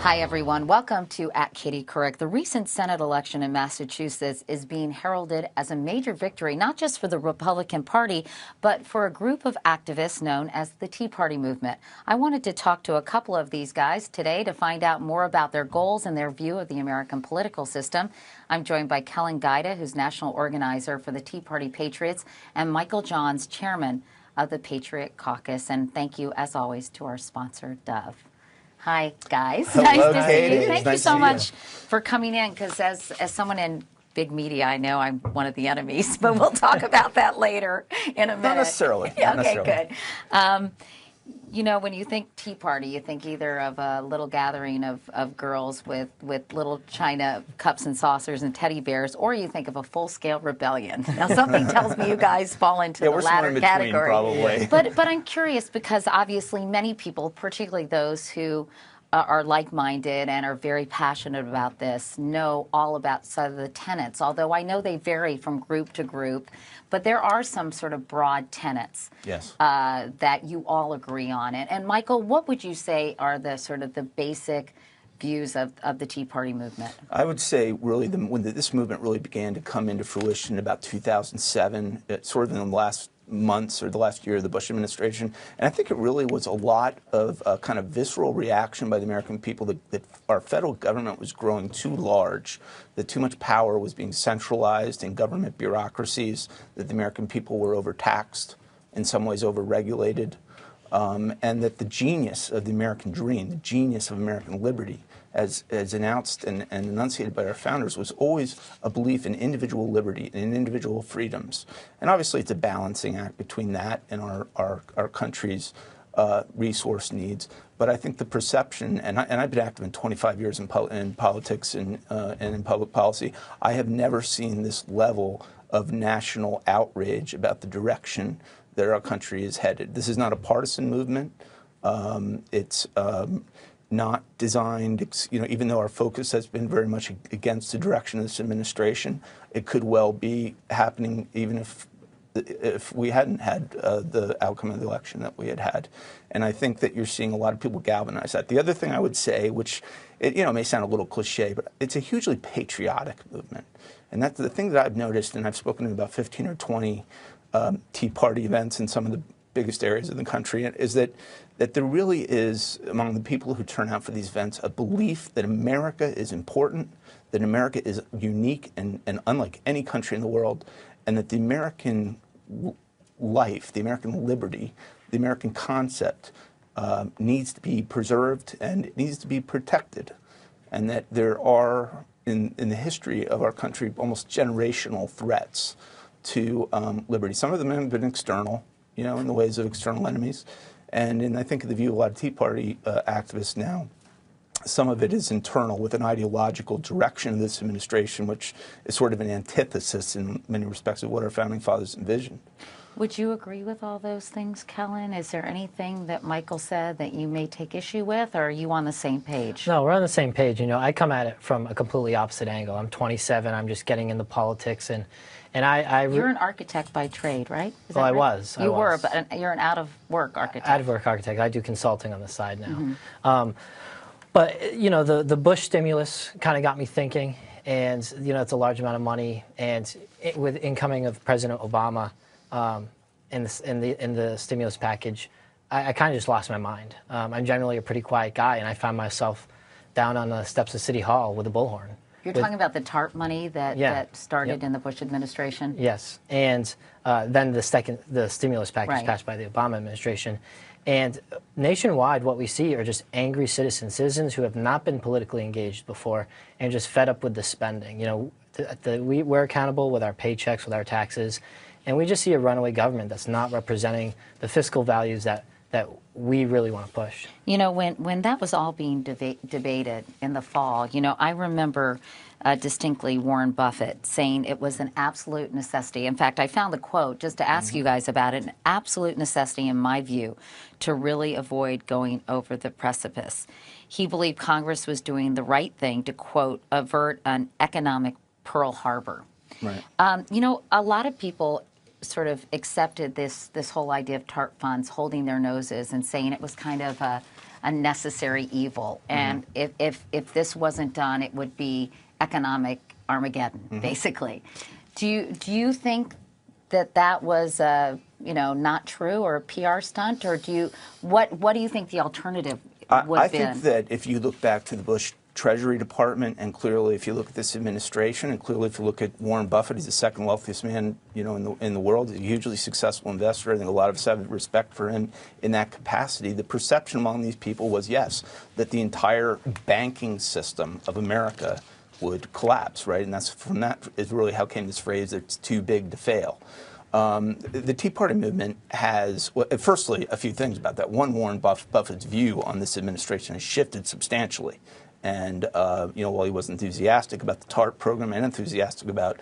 Hi, everyone. Welcome to @Couric. The recent Senate election in Massachusetts is being heralded as a major victory, not just for the Republican Party, but for a group of activists known as the Tea Party movement. I wanted to talk to a couple of these guys today to find out more about their goals and their view of the American political system. I'm joined by Kellen Guida, who's national organizer for the Tea Party Patriots, and Michael Johns, chairman of the Patriot Caucus. And thank you, as always, to our sponsor, Dove. Hi, guys. Hello, nice to see Katie. you. Thank Nice you so to see much for coming in, because as someone in big media, I know I'm one of the enemies, but we'll talk about that later in a minute. Not necessarily. Yeah, Not okay, necessarily. good. You know, when you think Tea Party, you think either of a little gathering of girls with little china cups and saucers and teddy bears, or you think of a full-scale rebellion. Now, something tells me you guys fall into the latter category. Probably. But I'm curious, because obviously many people, particularly those who are like-minded and are very passionate about this, know all about some of the tenets, although I know they vary from group to group. But there are some sort of broad tenets that you all agree on. And Michael, what would you say are the sort of the basic views of the Tea Party movement? I would say really when this movement really began to come into fruition in about 2007, sort of in the last months or the last year of the Bush administration. And I think it really was a lot of kind of visceral reaction by the American people that our federal government was growing too large, that too much power was being centralized in government bureaucracies, that the American people were overtaxed, in some ways overregulated, and that the genius of the American dream, the genius of American liberty, as announced and enunciated by our founders, was always a belief in individual liberty and in individual freedoms. And obviously it's a balancing act between that and our country's resource needs. But I think the perception, and I've been active in 25 years in politics and in public policy, I have never seen this level of national outrage about the direction that our country is headed. This is not a partisan movement. It's not designed, even though our focus has been very much against the direction of this administration, it could well be happening even if we hadn't had the outcome of the election that we had. And I think that you're seeing a lot of people galvanize that. The other thing I would say, which may sound a little cliche, but it's a hugely patriotic movement. And that's the thing that I've noticed, and I've spoken to about 15 or 20 Tea Party events in some of the biggest areas of the country, is that there really is, among the people who turn out for these events, a belief that America is important, that America is unique and unlike any country in the world, and that the American life, the American liberty, the American concept needs to be preserved and it needs to be protected. And that there are, in the history of our country, almost generational threats to liberty. Some of them have been external, in the ways of external enemies. And I think in the view of a lot of Tea Party activists now, some of it is internal with an ideological direction of this administration, which is sort of an antithesis in many respects of what our founding fathers envisioned. Would you agree with all those things, Kellen? Is there anything that Michael said that you may take issue with, or are you on the same page? No, we're on the same page. I come at it from a completely opposite angle. I'm 27. I'm just getting into politics, and you're an architect by trade, right? Well, I was. You were, but you're an out-of-work architect. Out-of-work architect. I do consulting on the side now. But the Bush stimulus kind of got me thinking, and it's a large amount of money, and with incoming of President Obama in the stimulus package, I kind of just lost my mind. I'm generally a pretty quiet guy, and I found myself down on the steps of City Hall with a bullhorn. You're talking about the TARP money that started in the Bush administration? Yes, and then the stimulus package passed by the Obama administration. And nationwide, what we see are just angry citizens who have not been politically engaged before and just fed up with the spending. We're accountable with our paychecks, with our taxes, and we just see a runaway government that's not representing the fiscal values that we really want to push. When that was all being debated in the fall, I remember distinctly Warren Buffett saying it was an absolute necessity. In fact, I found the quote just to ask you guys about it, an absolute necessity, in my view, to really avoid going over the precipice. He believed Congress was doing the right thing to, quote, avert an economic Pearl Harbor. Right. A lot of people sort of accepted this whole idea of TARP funds, holding their noses and saying it was kind of a necessary evil. And if this wasn't done, it would be economic Armageddon, basically. Do you think that was not true or a PR stunt, or what do you think the alternative would have been? I think that if you look back to the Bush Treasury Department, and clearly if you look at this administration, and clearly if you look at Warren Buffett, he's the second wealthiest man in the world. He's a hugely successful investor. I think a lot of us have respect for him in that capacity. The perception among these people was, yes, that the entire banking system of America would collapse, right? And from that is really how came this phrase, it's too big to fail. The Tea Party movement has, firstly, a few things about that. One, Warren Buffett's view on this administration has shifted substantially. And, while he was enthusiastic about the TARP program and enthusiastic about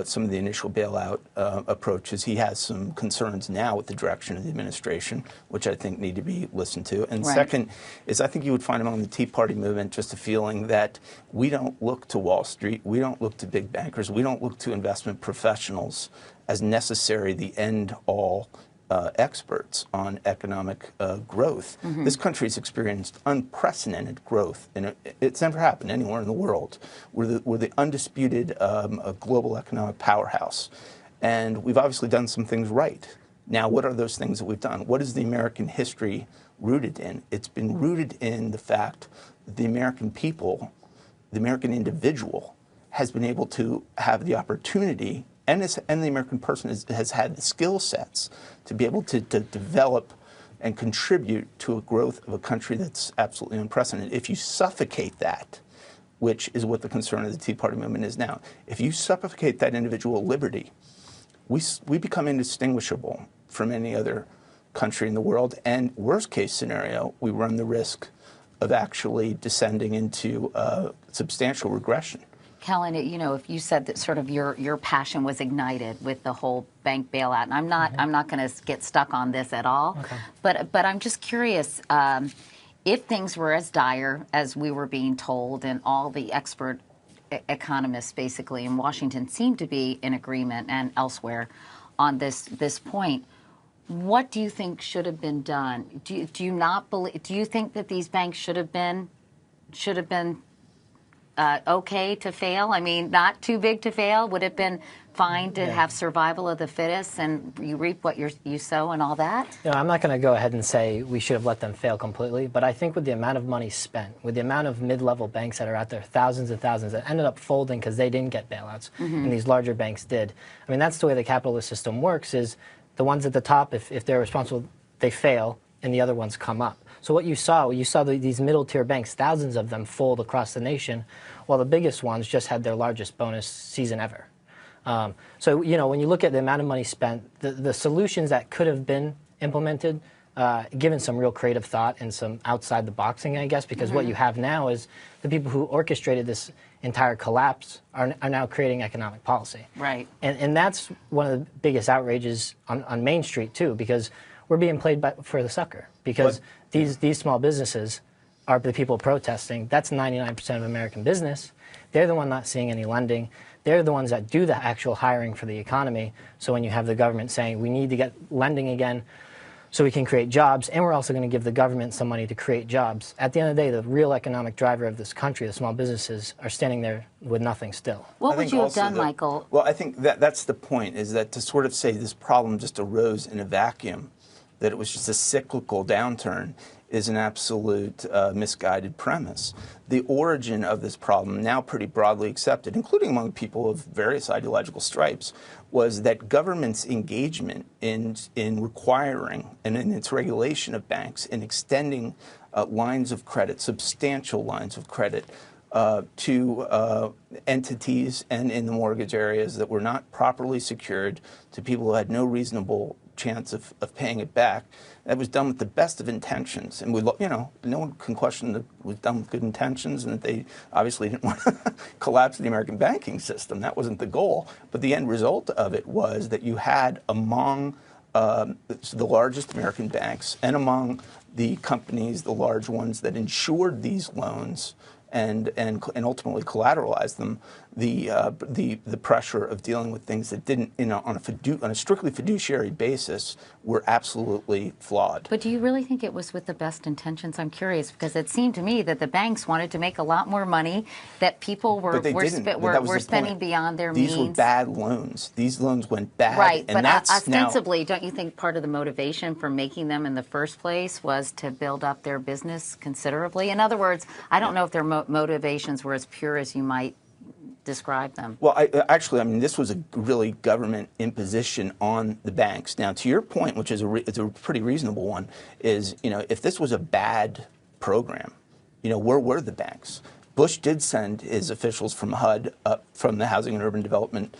some of the initial bailout approaches, he has some concerns now with the direction of the administration, which I think need to be listened to. And second is I think you would find among the Tea Party movement just a feeling that we don't look to Wall Street, we don't look to big bankers, we don't look to investment professionals as necessary the end-all experts on economic growth. This country has experienced unprecedented growth, and it's never happened anywhere in the world. We're the undisputed global economic powerhouse, and we've obviously done some things right. Now, what are those things that we've done? What is the American history rooted in? It's been rooted in the fact that the American people, the American individual, has been able to have the opportunity, and the American person has had the skill sets to be able to develop and contribute to a growth of a country that's absolutely unprecedented. If you suffocate that, which is what the concern of the Tea Party movement is now, if you suffocate that individual liberty, we become indistinguishable from any other country in the world. And worst case scenario, we run the risk of actually descending into substantial regression. Kellen, if you said that sort of your passion was ignited with the whole bank bailout, and I'm not going to get stuck on this at all, but I'm just curious if things were as dire as we were being told, and all the expert economists basically in Washington seem to be in agreement and elsewhere on this point. What do you think should have been done? Do you not believe? Do you think that these banks should have been okay to fail? I mean, not too big to fail? Would it have been fine to have survival of the fittest and you reap what you sow and all that? I'm not going to go ahead and say we should have let them fail completely, but I think with the amount of money spent, with the amount of mid-level banks that are out there, thousands and thousands that ended up folding because they didn't get bailouts, and these larger banks did. I mean, that's the way the capitalist system works, is the ones at the top, if they're responsible, they fail, and the other ones come up. So what you saw these middle-tier banks, thousands of them fold across the nation, while the biggest ones just had their largest bonus season ever. So, when you look at the amount of money spent, the solutions that could have been implemented, given some real creative thought and some outside the boxing, I guess, because what you have now is the people who orchestrated this entire collapse are now creating economic policy. Right. And that's one of the biggest outrages on Main Street, too, because we're being played for the sucker. Because these small businesses are the people protesting. That's 99% of American business. They're the one not seeing any lending. They're the ones that do the actual hiring for the economy. So when you have the government saying we need to get lending again so we can create jobs, and we're also going to give the government some money to create jobs, at the end of the day, the real economic driver of this country, the small businesses, are standing there with nothing still. What would you have done, Michael? Well, I think that's the point, is that to sort of say this problem just arose in a vacuum, that it was just a cyclical downturn, is an absolute misguided premise. The origin of this problem, now pretty broadly accepted, including among people of various ideological stripes, was that government's engagement in requiring and in its regulation of banks, in extending lines of credit, substantial lines of credit, to entities and in the mortgage areas that were not properly secured, to people who had no reasonable chance of paying it back. That was done with the best of intentions, and no one can question that it was done with good intentions, and that they obviously didn't want to collapse the American banking system. That wasn't the goal, but the end result of it was that you had among the largest American banks and among the companies, the large ones that insured these loans and ultimately collateralized them, the pressure of dealing with things that didn't, on a strictly fiduciary basis, were absolutely flawed. But do you really think it was with the best intentions? I'm curious, because it seemed to me that the banks wanted to make a lot more money, that people were spending beyond their means. These were bad loans. These loans went bad. Right, and but that's ostensibly, don't you think part of the motivation for making them in the first place was to build up their business considerably? In other words, I don't know if their motivations were as pure as you might describe them. Well, I mean, this was a really government imposition on the banks. Now, to your point, which is a pretty reasonable one, is, if this was a bad program, where were the banks? Bush did send his officials from HUD up from the Housing and Urban Development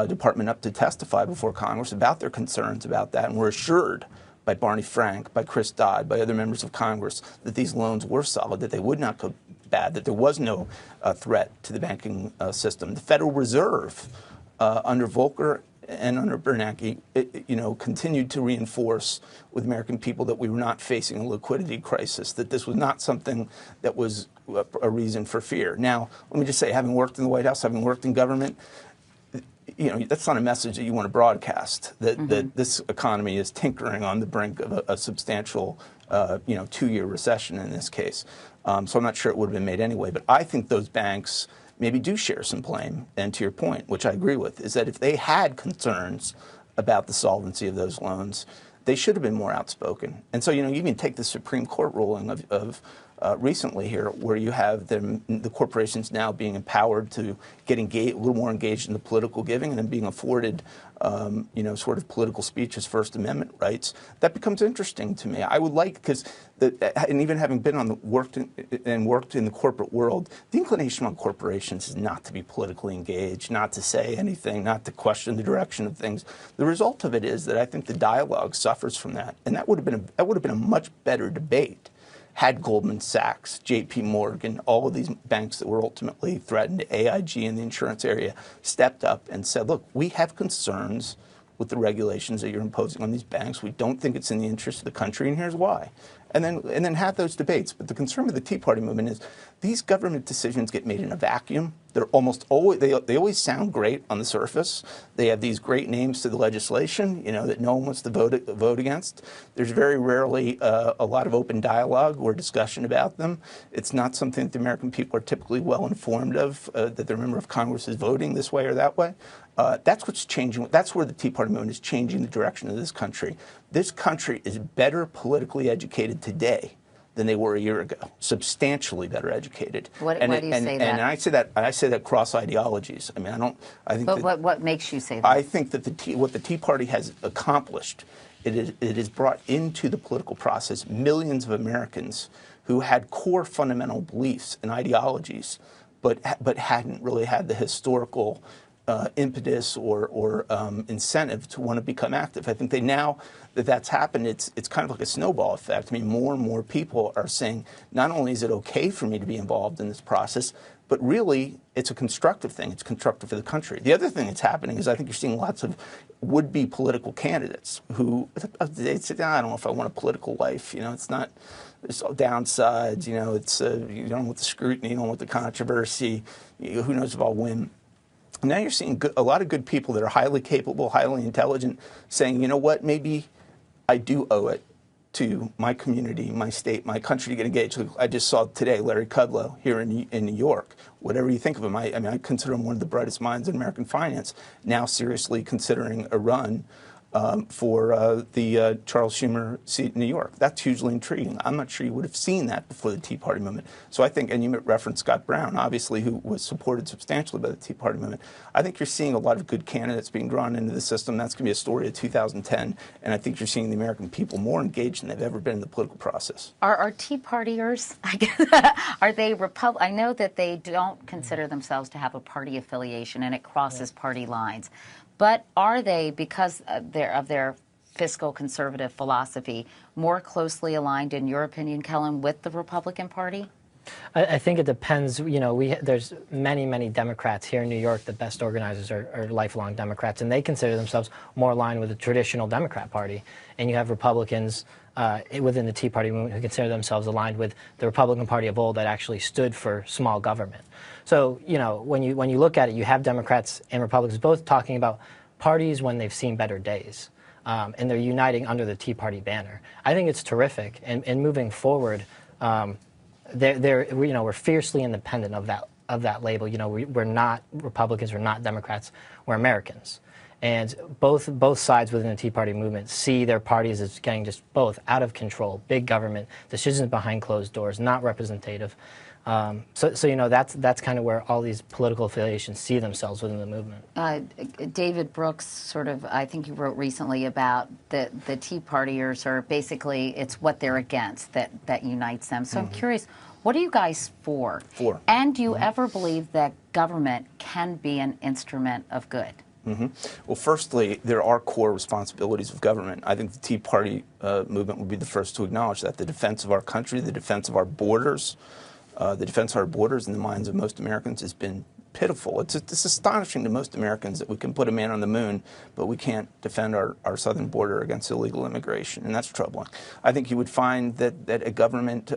Department up to testify before Congress about their concerns about that, and were assured by Barney Frank, by Chris Dodd, by other members of Congress that these loans were solid, that they would not go bad, that there was no threat to the banking system. The Federal Reserve, under Volcker and under Bernanke, continued to reinforce with American people that we were not facing a liquidity crisis, that this was not something that was a reason for fear. Now, let me just say, having worked in the White House, having worked in government, that's not a message that you want to broadcast, that this economy is tinkering on the brink of a substantial, 2-year recession in this case. So I'm not sure it would have been made anyway. But I think those banks maybe do share some blame. And to your point, which I agree with, is that if they had concerns about the solvency of those loans, they should have been more outspoken. And so, you even take the Supreme Court ruling of recently here, where you have the corporations now being empowered to get engaged, a little more engaged in the political giving, and then being afforded, sort of political speech as First Amendment rights. That becomes interesting to me. I would like, and even having been worked in the corporate world, the inclination on corporations is not to be politically engaged, not to say anything, not to question the direction of things. The result of it is that I think the dialogue suffers from that, and that would have been a much better debate had Goldman Sachs, J.P. Morgan, all of these banks that were ultimately threatened, AIG in the insurance area, stepped up and said, look, we have concerns with the regulations that you're imposing on these banks. We don't think it's in the interest of the country, and here's why. And then have those debates. But the concern with the Tea Party movement is these government decisions get made in a vacuum. They're almost always, they always sound great on the surface. They have these great names to the legislation, that no one wants to vote against. There's very rarely a lot of open dialogue or discussion about them. It's not something that the American people are typically well informed of, that their member of Congress is voting this way or that way. That's what's changing. That's where the Tea Party movement is changing the direction of this country. This country is better politically educated today than they were a year ago. Substantially better educated. Why do you say that? And I say that cross ideologies. I mean, I think. But what makes you say that? I think that what the Tea Party has accomplished, it has brought into the political process millions of Americans who had core fundamental beliefs and ideologies, but hadn't really had the historical impetus or incentive to want to become active. I think now that that's happened, it's kind of like a snowball effect. I mean, more and more people are saying, not only is it okay for me to be involved in this process, but really it's a constructive thing. It's constructive for the country. The other thing that's happening is I think you're seeing lots of would-be political candidates who they say, I don't know if I want a political life. It's not. There's downsides. It's you don't want the scrutiny, you don't want the controversy. Who knows if I'll win? Now you're seeing a lot of good people that are highly capable, highly intelligent, saying, you know what, maybe I do owe it to my community, my state, my country to get engaged. I just saw today Larry Kudlow here in New York. Whatever you think of him, I consider him one of the brightest minds in American finance, now seriously considering a run for the Charles Schumer seat in New York. That's hugely intriguing. I'm not sure you would have seen that before the Tea Party movement. So I think, and you referenced Scott Brown, obviously, who was supported substantially by the Tea Party movement. I think you're seeing a lot of good candidates being drawn into the system. That's going to be a story of 2010. And I think you're seeing the American people more engaged than they've ever been in the political process. Are Tea Partiers, I guess, are they I know that they don't consider themselves to have a party affiliation, and it crosses party lines. But are they, because of their fiscal conservative philosophy, more closely aligned, in your opinion, Kellen, with the Republican Party? I think it depends. There's many Democrats here in New York. The best organizers are lifelong Democrats, and they consider themselves more aligned with the traditional Democrat Party. And you have Republicans within the Tea Party movement who consider themselves aligned with the Republican Party of old that actually stood for small government. So, when you look at it, you have Democrats and Republicans both talking about parties when they've seen better days, and they're uniting under the Tea Party banner. I think it's terrific, and moving forward, we're fiercely independent of that label. We're not Republicans, we're not Democrats, we're Americans. And both sides within the Tea Party movement see their parties as getting just both out of control, big government, decisions behind closed doors, not representative. So that's kind of where all these political affiliations see themselves within the movement. David Brooks sort of, I think you wrote recently about the Tea Partiers are basically, it's what they're against that unites them. So I'm curious, what are you guys for? And do you ever believe that government can be an instrument of good? Well, firstly, there are core responsibilities of government. I think the Tea Party movement would be the first to acknowledge that the defense of our country, the defense of our borders, in the minds of most Americans has been pitiful. It's astonishing to most Americans that we can put a man on the moon, but we can't defend our southern border against illegal immigration, and that's troubling. I think you would find that a government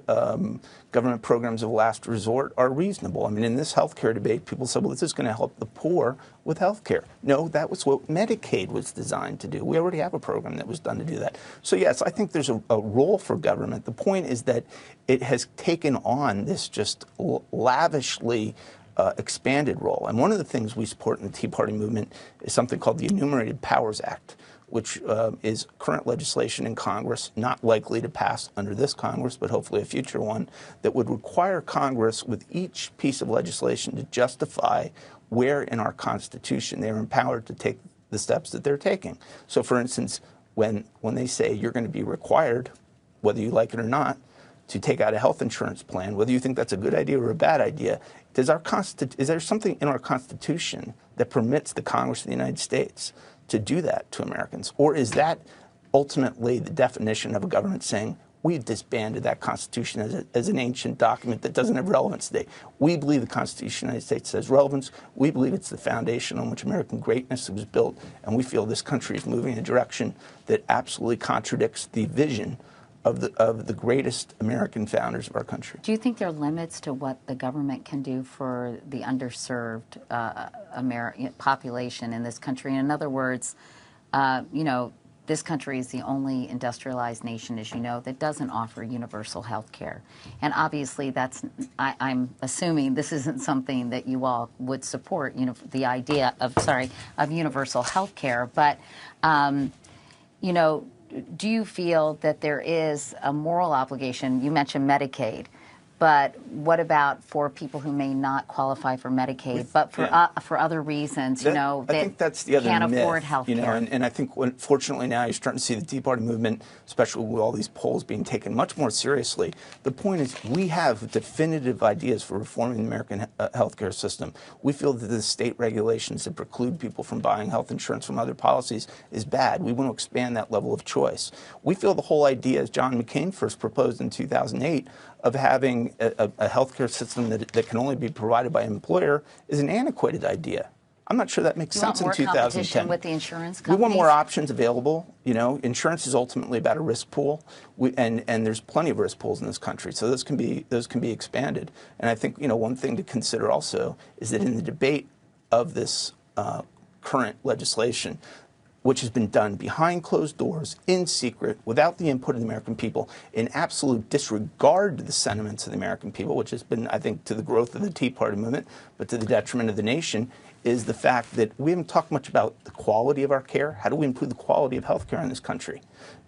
programs of last resort are reasonable. I mean, in this healthcare debate, people said, well, this is going to help the poor with healthcare. No, that was what Medicaid was designed to do. We already have a program that was done to do that. So yes, I think there's a role for government. The point is that it has taken on this just lavishly expanded role. And one of the things we support in the Tea Party movement is something called the Enumerated Powers Act, which is current legislation in Congress, not likely to pass under this Congress, but hopefully a future one, that would require Congress with each piece of legislation to justify where in our Constitution they are empowered to take the steps that they're taking. So for instance, when they say you're going to be required, whether you like it or not, to take out a health insurance plan, whether you think that's a good idea or a bad idea, is there something in our Constitution that permits the Congress of the United States to do that to Americans? Or is that ultimately the definition of a government saying, we've disbanded that Constitution as an ancient document that doesn't have relevance today? We believe the Constitution of the United States has relevance. We believe it's the foundation on which American greatness was built, and we feel this country is moving in a direction that absolutely contradicts the vision of the greatest American founders of our country. Do you think there are limits to what the government can do for the underserved population in this country? In other words, this country is the only industrialized nation, as you know, that doesn't offer universal health care. And obviously I'm assuming this isn't something that you all would support, the idea of universal health care. But, do you feel that there is a moral obligation? You mentioned Medicaid, but what about for people who may not qualify for Medicaid, but for other reasons, I think that's the other can't myth, afford health care? And I think fortunately now you're starting to see the Tea Party movement, especially with all these polls being taken much more seriously. The point is we have definitive ideas for reforming the American healthcare system. We feel that the state regulations that preclude people from buying health insurance from other policies is bad. We want to expand that level of choice. We feel the whole idea, as John McCain first proposed in 2008, of having a healthcare system that can only be provided by an employer is an antiquated idea. I'm not sure that makes sense in 2010. You want more competition with the insurance companies? We want more options available. Insurance is ultimately about a risk pool, and there's plenty of risk pools in this country. So those can be expanded. And I think one thing to consider also is that in the debate of this current legislation, which has been done behind closed doors, in secret, without the input of the American people, in absolute disregard to the sentiments of the American people, which has been, I think, to the growth of the Tea Party movement, but to the detriment of the nation, is the fact that we haven't talked much about the quality of our care. How do we improve the quality of health care in this country?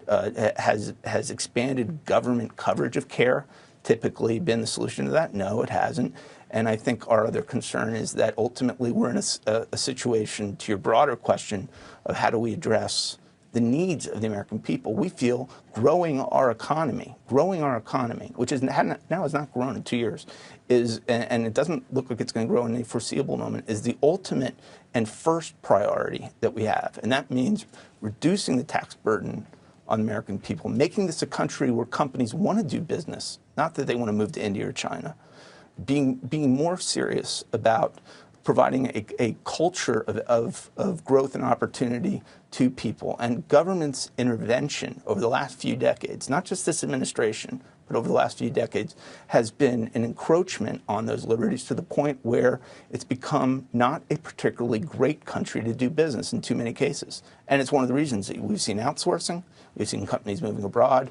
Has expanded government coverage of care typically been the solution to that? No, it hasn't. And I think our other concern is that ultimately we're in a situation, to your broader question, of how do we address the needs of the American people. We feel growing our economy, which now has not grown in 2 years, and it doesn't look like it's going to grow in any foreseeable moment, is the ultimate and first priority that we have. And that means reducing the tax burden on American people, making this a country where companies want to do business, not that they want to move to India or China, being more serious about providing a culture of growth and opportunity to people. And government's intervention over the last few decades, not just this administration, but over the last few decades, has been an encroachment on those liberties to the point where it's become not a particularly great country to do business in too many cases. And it's one of the reasons that we've seen outsourcing, we've seen companies moving abroad,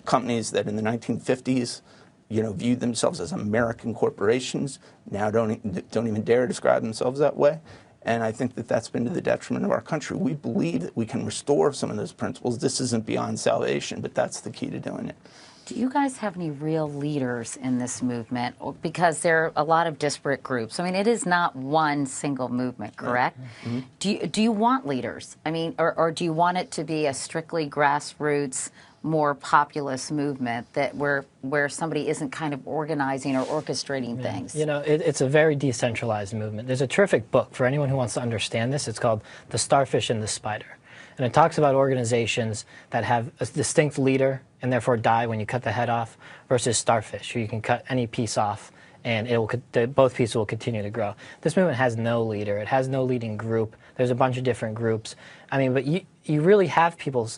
companies that in the 1950s viewed themselves as American corporations now don't even dare describe themselves that way. And I think that that's been to the detriment of our country. We believe that we can restore some of those principles. This isn't beyond salvation, but that's the key to doing it. Do you guys have any real leaders in this movement? Because there are a lot of disparate groups. I mean, it is not one single movement, correct? Mm-hmm. Do you want leaders? I mean, or do you want it to be a strictly grassroots, more populist movement that where somebody isn't kind of organizing or orchestrating things? It's a very decentralized movement. There's a terrific book for anyone who wants to understand this. It's called The Starfish and the Spider. And it talks about organizations that have a distinct leader and therefore die when you cut the head off versus starfish, who you can cut any piece off and both pieces will continue to grow. This movement has no leader. It has no leading group. There's a bunch of different groups. I mean, but you really have people,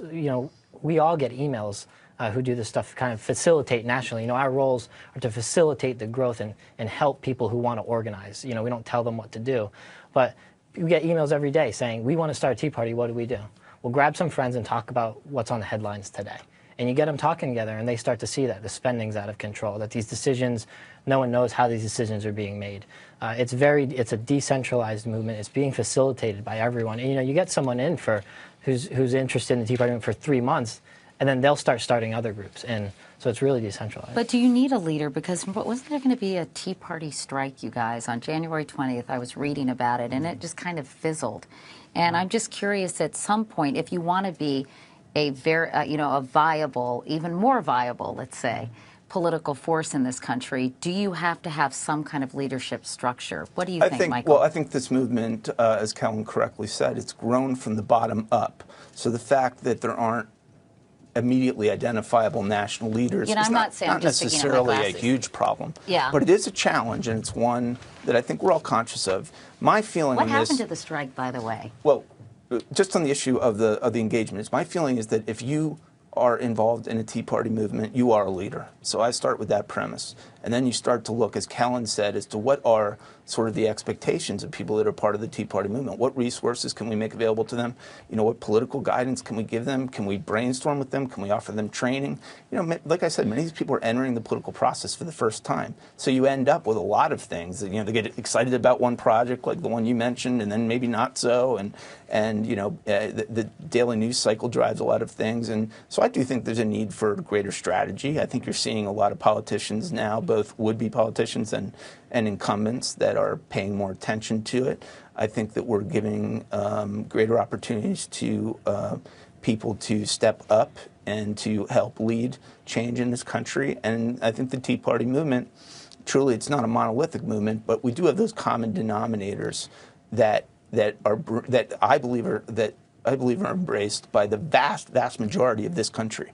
we all get emails who do this stuff, kind of facilitate nationally. Our roles are to facilitate the growth and help people who want to organize. We don't tell them what to do. But we get emails every day saying, we want to start a Tea Party, what do we do? Well, grab some friends and talk about what's on the headlines today. And you get them talking together, and they start to see that the spending's out of control, that these decisions, no one knows how these decisions are being made. It's a decentralized movement. It's being facilitated by everyone. And, you get someone in who's interested in the Tea Party movement for 3 months, and then they'll start starting other groups. And so it's really decentralized. But do you need a leader? Because wasn't there going to be a Tea Party strike, you guys, on January 20th? I was reading about it, and it just kind of fizzled. And I'm just curious, at some point, if you want to be a a viable, even more viable, let's say, political force in this country, do you have to have some kind of leadership structure? What do you think, Michael? Well, I think this movement, as Kellen correctly said, it's grown from the bottom up. So the fact that there aren't immediately identifiable national leaders is not necessarily a huge problem. Yeah. But it is a challenge, and it's one that I think we're all conscious of. My feeling on this... What happened to the strike, by the way? Well, just on the issue of the engagement, my feeling is that if you are involved in a Tea Party movement, you are a leader. So I start with that premise. And then you start to look, as Kellen said, as to what are sort of the expectations of people that are part of the Tea Party movement. What resources can we make available to them? What political guidance can we give them? Can we brainstorm with them? Can we offer them training? Like I said, many of these people are entering the political process for the first time. So you end up with a lot of things. They get excited about one project, like the one you mentioned, and then maybe not so. And the daily news cycle drives a lot of things. And so I do think there's a need for greater strategy. I think you're seeing a lot of politicians now, both would-be politicians and incumbents, that are paying more attention to it. I think that we're giving greater opportunities to people to step up and to help lead change in this country. And I think the Tea Party movement, truly, it's not a monolithic movement, but we do have those common denominators that I believe are embraced by the vast majority of this country.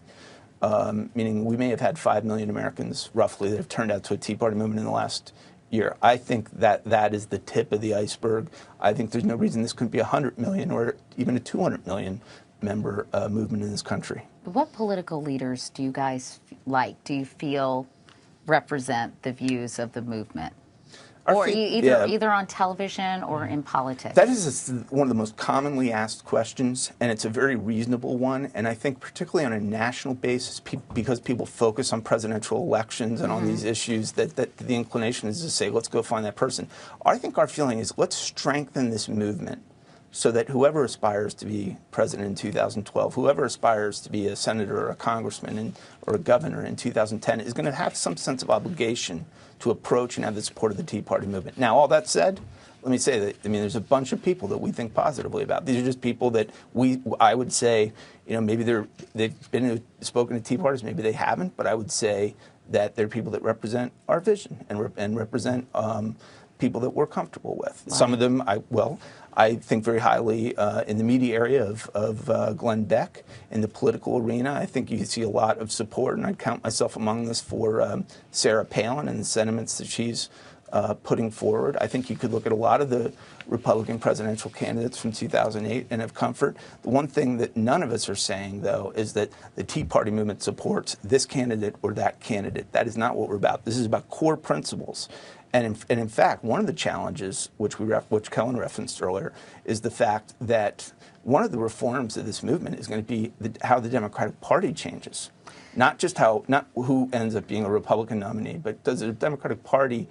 Meaning we may have had 5 million Americans, roughly, that have turned out to a Tea Party movement in the last year. I think that is the tip of the iceberg. I think there's no reason this couldn't be 100 million or even a 200 million member movement in this country. What political leaders do you guys like? Do you feel represent the views of the movement? Or either on television or in politics? That is one of the most commonly asked questions, and it's a very reasonable one. And I think particularly on a national basis, because people focus on presidential elections and on these issues, that the inclination is to say, let's go find that person. I think our feeling is, let's strengthen this movement so that whoever aspires to be president in 2012, whoever aspires to be a senator or a congressman or a governor in 2010 is going to have some sense of obligation to approach and have the support of the Tea Party movement. Now, all that said, let me say that, there's a bunch of people that we think positively about. These are just people that I would say, maybe they've spoken to Tea Parties, maybe they haven't, but I would say that they're people that represent our vision and represent people that we're comfortable with. Wow. Some of them, I think very highly in the media area of Glenn Beck. In the political arena, I think you see a lot of support, and I'd count myself among this, for Sarah Palin and the sentiments that she's putting forward. I think you could look at a lot of the Republican presidential candidates from 2008 and of comfort. The one thing that none of us are saying, though, is that the Tea Party movement supports this candidate or that candidate. That is not what we're about. This is about core principles. And in fact, one of the challenges, which Kellen referenced earlier, is the fact that one of the reforms of this movement is going to be how the Democratic Party changes. Not who ends up being a Republican nominee, but does the Democratic Party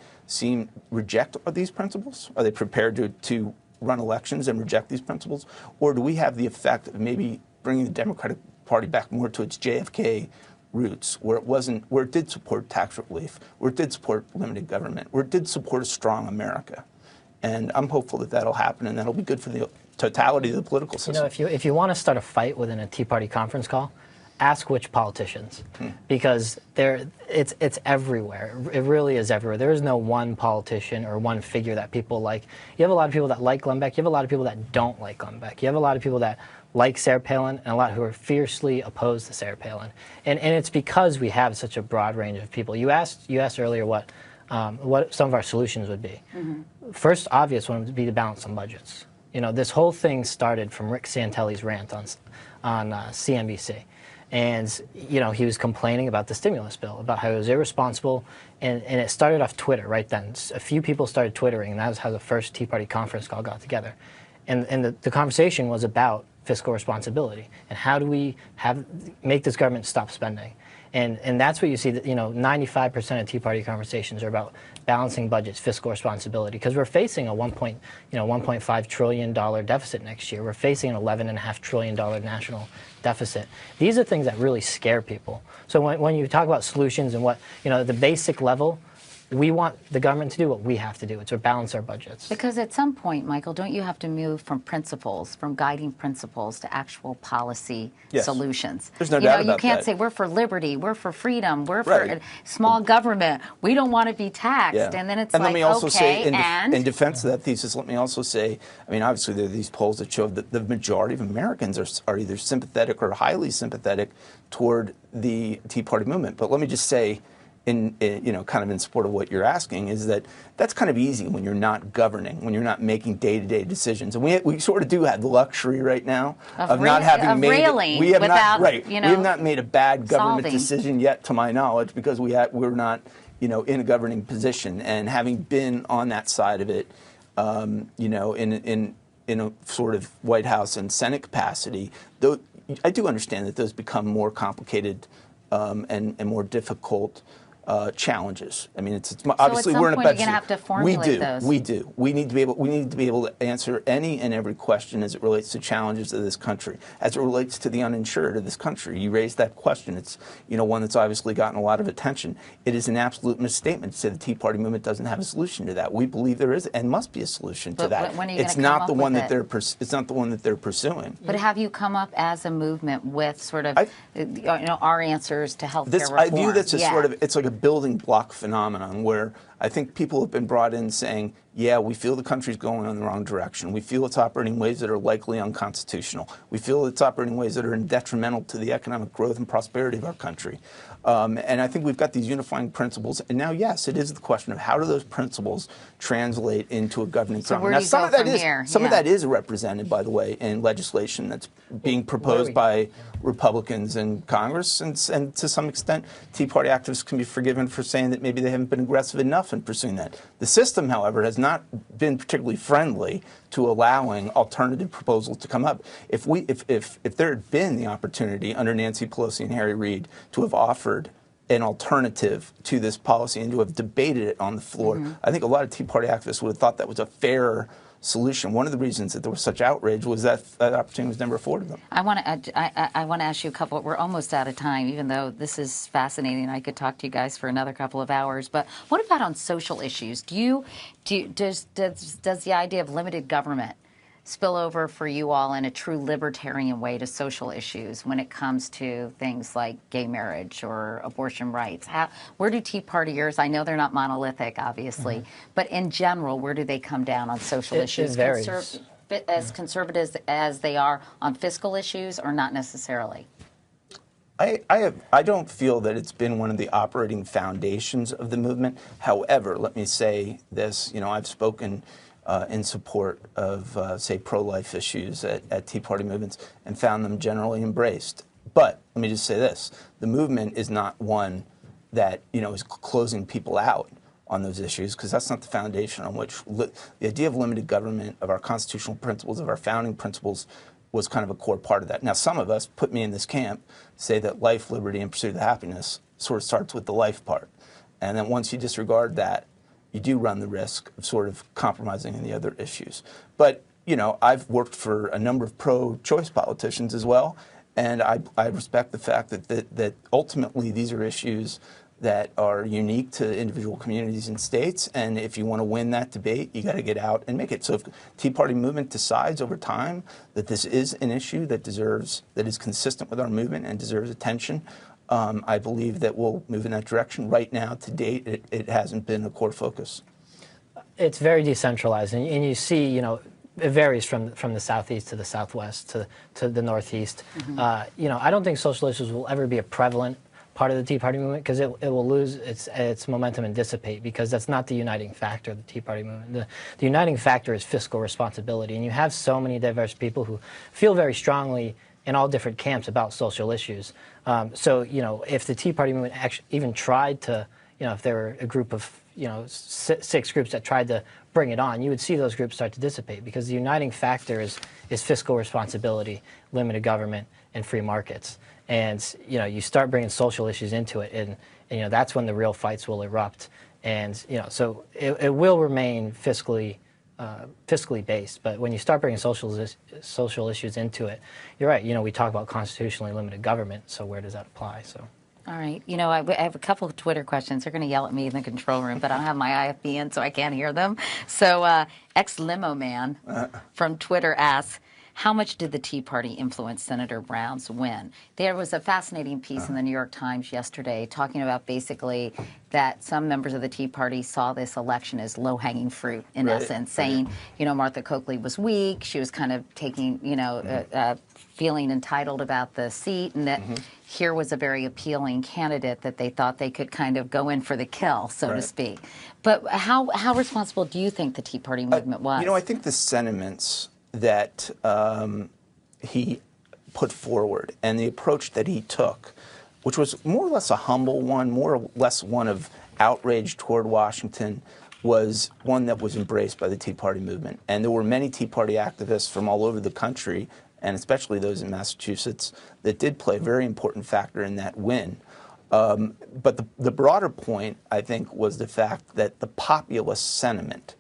reject these principles? Are they prepared to run elections and reject these principles? Or do we have the effect of maybe bringing the Democratic Party back more to its JFK roots, where it did support tax relief, where it did support limited government, where it did support a strong America? And I'm hopeful that that'll happen, and that'll be good for the totality of the political system. You know, if you want to start a fight within a Tea Party conference call, ask which politicians, because it's everywhere. It really is everywhere. There is no one politician or one figure that people like. You have a lot of people that like Glenn Beck. You have a lot of people that don't like Glenn Beck. You have a lot of people that like Sarah Palin, and a lot who are fiercely opposed to Sarah Palin. And it's because we have such a broad range of people. You asked earlier what some of our solutions would be. First obvious one would be to balance some budgets. You know, this whole thing started from Rick Santelli's rant on CNBC. And, you know, he was complaining about the stimulus bill, about how it was irresponsible, and it started off Twitter right then. A few people started Twittering, and that was how the first Tea Party conference call got together. And the conversation was about fiscal responsibility and how do we make this government stop spending. And that's what you see, that, you know, 95% of Tea Party conversations are about balancing budgets, fiscal responsibility, because we're facing a $1.5 trillion deficit next year. We're facing an $11.5 trillion national deficit. These are things that really scare people. So when you talk about solutions and what, you know, the basic level, we want the government to do what we have to do. It's to balance our budgets. Because at some point, Michael, don't you have to move from principles, from guiding principles to actual policy solutions? There's no doubt about that. You can't say we're for liberty, we're for freedom, we're for small government, we don't want to be taxed. And then it's and like, let me also say, and in defense of that thesis, let me also say, I mean, obviously there are these polls that show that the majority of Americans are either sympathetic or highly sympathetic toward the Tea Party movement. But let me just say, you know, kind of in support of what you're asking, is that that's kind of easy when you're not governing, when you're not making day-to-day decisions. And we sort of do have the luxury right now of not having made we have not made a bad government decision yet, to my knowledge, because we're not, you know, in a governing position. And having been on that side of it, you know, in a sort of White House and Senate capacity, though I do understand that those become more complicated and more difficult challenges. I mean, it's obviously we're in a better. Have to formulate those. We do. We need to be able to answer any and every question as it relates to challenges of this country, as it relates to the uninsured of this country. You raised that question. It's, you know, one that's obviously gotten a lot of attention. It is an absolute misstatement to say the Tea Party movement doesn't have a solution to that. We believe there is and must be a solution to that. When are you it's not the one that it's not the one that they're pursuing. But have you come up as a movement with sort of you know, our answers to healthcare reform? I view this as sort of, it's like a building block phenomenon where I think people have been brought in saying, yeah, we feel the country's going in the wrong direction. We feel it's operating in ways that are likely unconstitutional. We feel it's operating in ways that are detrimental to the economic growth and prosperity of our country. And I think we've got these unifying principles. And now, yes, it is the question of how do those principles translate into a governing program. Now, some of that is represented, by the way, in legislation that's being proposed by Republicans in Congress. And to some extent, Tea Party activists can be forgiven for saying that maybe they haven't been aggressive enough in pursuing that. The system, however, has not been particularly friendly to allowing alternative proposals to come up. If there had been the opportunity under Nancy Pelosi and Harry Reid to have offered an alternative to this policy and to have debated it on the floor, I think a lot of Tea Party activists would have thought that was a fair solution. One of the reasons that there was such outrage was that that opportunity was never afforded them. I want to ask you a couple. We're almost out of time, even though this is fascinating. I could talk to you guys for another couple of hours. But what about on social issues? Does the idea of limited government spill over for you all in a true libertarian way to social issues when it comes to things like gay marriage or abortion rights? Where do Tea Partiers, I know they're not monolithic, obviously, but in general, where do they come down on social issues? It varies. As conservative as they are on fiscal issues, or not necessarily? I don't feel that it's been one of the operating foundations of the movement. However, let me say this, you know, I've spoken in support of, say, pro-life issues at Tea Party movements, and found them generally embraced. But let me just say this: the movement is not one that is closing people out on those issues, because that's not the foundation on which the idea of limited government, of our constitutional principles, of our founding principles, was kind of a core part of that. Now, some of us, put me in this camp, say that life, liberty, and pursuit of happiness sort of starts with the life part. And then once you disregard that, you do run the risk of sort of compromising in the other issues. But, I've worked for a number of pro-choice politicians as well, and I respect the fact that ultimately these are issues that are unique to individual communities and states, and if you want to win that debate, you got to get out and make it. So if the Tea Party movement decides over time that this is an issue that is consistent with our movement and deserves attention, I believe that we'll move in that direction. Right now, to date, it hasn't been a core focus. It's very decentralized, and you see, it varies from the southeast to the southwest to the northeast. Mm-hmm. I don't think social issues will ever be a prevalent part of the Tea Party movement, because it will lose its momentum and dissipate, because that's not the uniting factor of the Tea Party movement. The uniting factor is fiscal responsibility, and you have so many diverse people who feel very strongly in all different camps about social issues. So, if the Tea Party movement actually even tried to, if there were a group of, 6 groups that tried to bring it on, you would see those groups start to dissipate, because the uniting factor is fiscal responsibility, limited government, and free markets. And, you start bringing social issues into it, and that's when the real fights will erupt. And, so it will remain fiscally based. But when you start bringing social issues into it, you're right. We talk about constitutionally limited government, so where does that apply? So. All right. I have a couple of Twitter questions. They're going to yell at me in the control room, but I don't have my IFB in, so I can't hear them. So ex-limo man from Twitter asks, how much did the Tea Party influence Senator Brown's win? There was a fascinating piece in the New York Times yesterday talking about basically that some members of the Tea Party saw this election as low-hanging fruit, in essence, saying, Martha Coakley was weak. She was kind of taking, feeling entitled about the seat, and that here was a very appealing candidate that they thought they could kind of go in for the kill, so to speak. But how responsible do you think the Tea Party movement was? I think the sentiments that he put forward and the approach that he took, which was more or less a humble one, more or less one of outrage toward Washington, was one that was embraced by the Tea Party movement. And there were many Tea Party activists from all over the country, and especially those in Massachusetts, that did play a very important factor in that win. But the broader point, I think, was the fact that the populist sentiment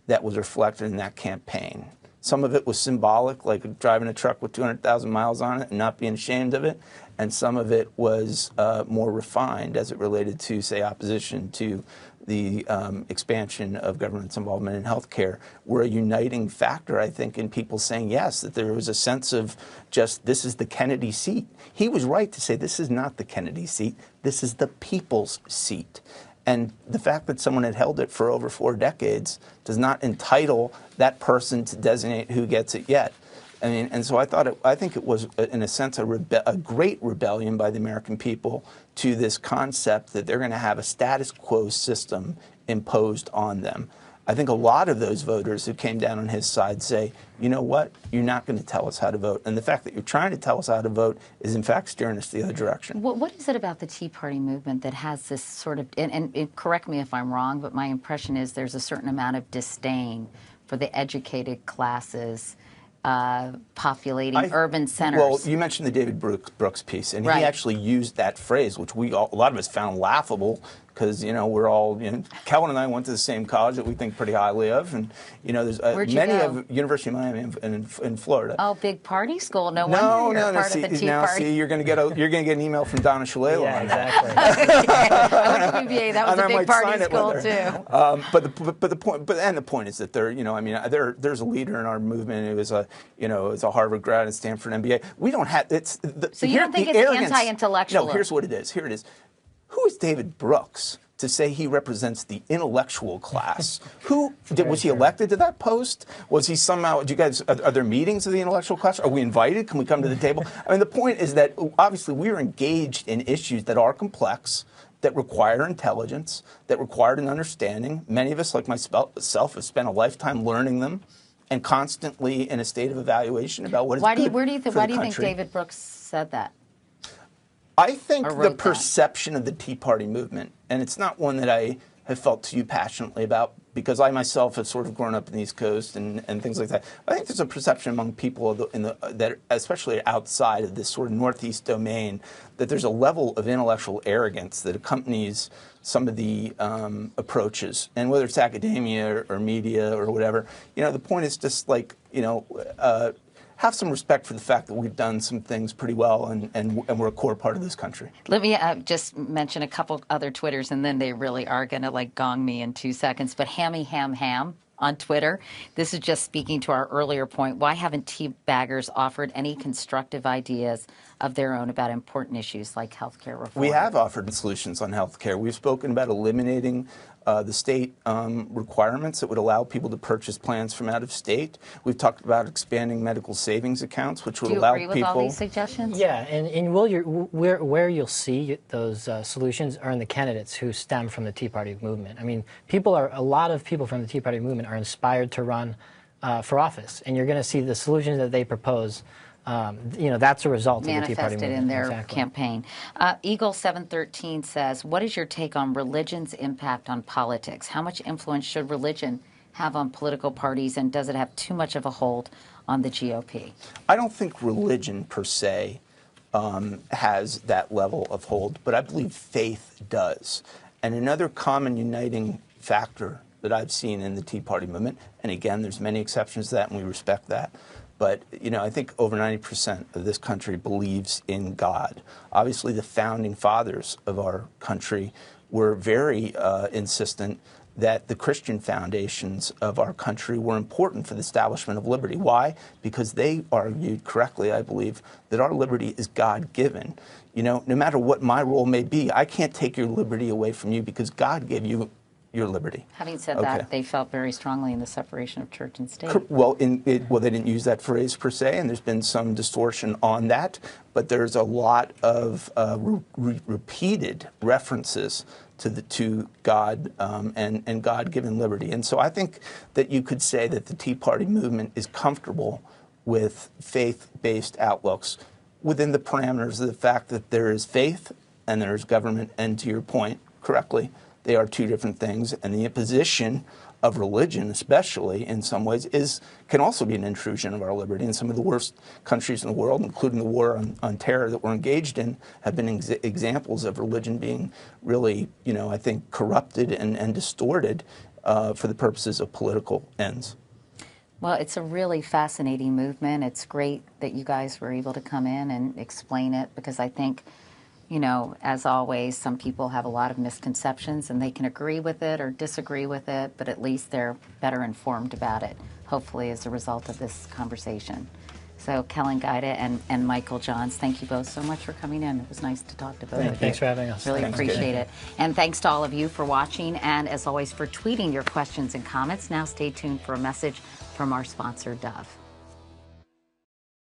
that was reflected in that campaign, some of it was symbolic, like driving a truck with 200,000 miles on it and not being ashamed of it, and some of it was more refined as it related to, say, opposition to the expansion of government's involvement in healthcare, were a uniting factor, I think, in people saying yes, that there was a sense of just, this is the Kennedy seat. He was right to say this is not the Kennedy seat, this is the people's seat. And the fact that someone had held it for over 4 decades does not entitle that person to designate who gets it yet. And so I think it was, in a sense, a great rebellion by the American people to this concept that they're going to have a status quo system imposed on them. I think a lot of those voters who came down on his side say, you know what, you're not going to tell us how to vote. And the fact that you're trying to tell us how to vote is, in fact, steering us the other direction. What is it about the Tea Party movement that has this sort of, and correct me if I'm wrong, but my impression is there's a certain amount of disdain for the educated classes populating urban centers. Well, you mentioned the David Brooks piece, and he actually used that phrase, which a lot of us found laughable, because we're all, Kellen and I went to the same college that we think pretty highly of, and there's many of University of Miami in Florida. Oh, big party school. No wonder you're part of the Tea Party. See, you're going to get an email from Donna Shalala. Yeah, exactly. I went to UVA. That was a big party school too. But the point is that there's a leader in our movement who is a Harvard grad and Stanford MBA. We don't have So you don't think it's anti-intellectual? No, here's what it is. Here it is. Who is David Brooks to say he represents the intellectual class? Was he elected to that post? Was he somehow? Are there meetings of the intellectual class? Are we invited? Can we come to the table? I mean, the point is that obviously we are engaged in issues that are complex, that require intelligence, that required an understanding. Many of us, like myself, have spent a lifetime learning them and constantly in a state of evaluation about what is good Why do you for the think country. David Brooks said that? I think Or the wrote that? perception of the Tea Party movement, and it's not one that I have felt too passionately about because I myself have sort of grown up in the East Coast and things like that. I think there's a perception among people that, especially outside of this sort of Northeast domain, that there's a level of intellectual arrogance that accompanies some of the approaches. And whether it's academia or media or whatever, the point is just like, have some respect for the fact that we've done some things pretty well and we're a core part of this country. Let me just mention a couple other Twitters, and then they really are going to like gong me in 2 seconds. But Hammy Ham Ham on Twitter, this is just speaking to our earlier point. Why haven't tea baggers offered any constructive ideas of their own about important issues like healthcare reform? We have offered solutions on healthcare. We've spoken about eliminating the state requirements that would allow people to purchase plans from out of state. We've talked about expanding medical savings accounts, which would allow people. Do you agree with all these suggestions? Yeah, and where you'll see those solutions are in the candidates who stem from the Tea Party movement. I mean, a lot of people from the Tea Party movement are inspired to run for office, and you're going to see the solutions that they propose. That's a result of the Tea Party movement. Manifested in their Exactly. campaign. Eagle 713 says, what is your take on religion's impact on politics? How much influence should religion have on political parties, and does it have too much of a hold on the GOP? I don't think religion per se has that level of hold, but I believe faith does. And another common uniting factor that I've seen in the Tea Party movement, and again, there's many exceptions to that, and we respect that, but I think over 90% of this country believes in God. Obviously, the founding fathers of our country were very insistent that the Christian foundations of our country were important for the establishment of liberty. Why? Because they argued correctly, I believe, that our liberty is God-given. No matter what my role may be, I can't take your liberty away from you because God gave you your liberty. Having said that, they felt very strongly in the separation of church and state. Well, they didn't use that phrase per se, and there's been some distortion on that, but there's a lot of repeated references to God and God-given liberty. And so I think that you could say that the Tea Party movement is comfortable with faith-based outlooks within the parameters of the fact that there is faith and there is government, and to your point, correctly, they are two different things, and the imposition of religion, especially in some ways, can also be an intrusion of our liberty. And some of the worst countries in the world, including the war on terror that we're engaged in, have been examples of religion being really, I think, corrupted and distorted for the purposes of political ends. Well, it's a really fascinating movement. It's great that you guys were able to come in and explain it, because I think, as always, some people have a lot of misconceptions and they can agree with it or disagree with it, but at least they're better informed about it, hopefully as a result of this conversation. So Kellen, Guida, and Michael Johns, thank you both so much for coming in. It was nice to talk to both of you. Thanks for having us. Really appreciate it. And thanks to all of you for watching, and as always for tweeting your questions and comments. Now stay tuned for a message from our sponsor, Dove.